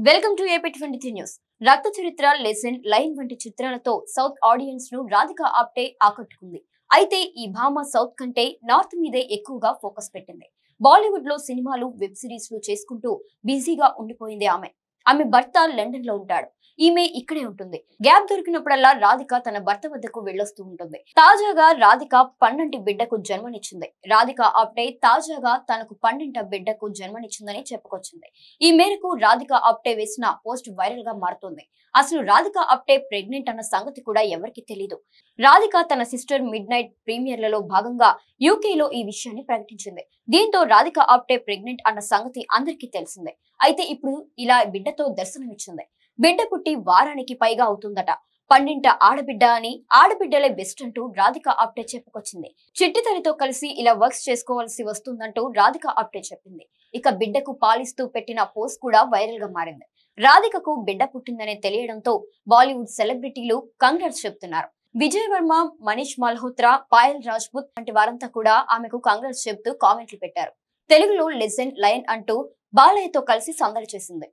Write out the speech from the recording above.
Welcome to ఏపీ23 news. రక్త చరిత్ర, lesson, line వంటి చిత్రాలతో సౌత్ ఆడియన్స్ ను రాధిక ఆప్టే ఆకట్టుకుంది. అయితే ఈ భామ సౌత్ కంటే నార్త్ మీదే ఎక్కువగా ఫోకస్ పెట్టింది. బాలీవుడ్ లో సినిమాలు, వెబ్ సిరీస్ లు చేసుకుంటూ బిజీగా ఉండిపోయింది ఆమె భర్త లండన్ లో ఉంటాడు. ఈమె ఇక్కడే ఉంటుంది. గ్యాప్ దొరికినప్పుడల్లా రాధిక తన భర్త వద్దకు వెళ్ళొస్తూ ఉంటుంది. తాజాగా రాధిక పండంటి బిడ్డకు జన్మనిచ్చింది. రాధిక ఆప్టే తాజాగా తనకు పండింట బిడ్డకు జన్మనిచ్చిందని చెప్పుకొచ్చింది. ఈ మేరకు రాధిక ఆప్టే వేసిన పోస్ట్ వైరల్ గా మారుతోంది. అసలు రాధిక ఆప్టే ప్రెగ్నెంట్ అన్న సంగతి కూడా ఎవరికి తెలీదు. రాధిక తన సిస్టర్ మిడ్ నైట్ ప్రీమియర్లలో భాగంగా యూకేలో ఈ విషయాన్ని ప్రకటించింది. దీంతో రాధిక ఆప్టే ప్రెగ్నెంట్ అన్న సంగతి అందరికీ తెలిసిందే. అయితే ఇప్పుడు ఇలా బిడ్డతో దర్శనమిచ్చింది. బిడ్డ పుట్టి వారానికి పైగా అవుతుందట. పండింట ఆడబిడ్డ అని, ఆడబిడ్డలే బెస్ట్ అంటూ రాధిక ఆప్టే చెప్పుకొచ్చింది. చిట్టి తల్లితో కలిసి ఇలా వర్క్స్ చేసుకోవాల్సి వస్తుందంటూ రాధిక ఆప్టే చెప్పింది. ఇక బిడ్డకు పాలిస్తూ పెట్టిన పోస్ట్ కూడా వైరల్ గా మారింది. రాధికకు బిడ్డ పుట్టిందనే తెలియడంతో బాలీవుడ్ సెలబ్రిటీలు కంగ్రాట్స్ చెప్తున్నారు. విజయ్ వర్మ, మనీష్ మల్హోత్రా, పాయల్ రాజ్పుత్ వంటి వారంతా కూడా ఆమెకు కంగ్రాట్స్ చెప్తూ కామెంట్లు పెట్టారు. తెలుగులో లెజెండ్, లయన్ అంటూ బాలయ్యతో కలిసి సందడి చేసింది.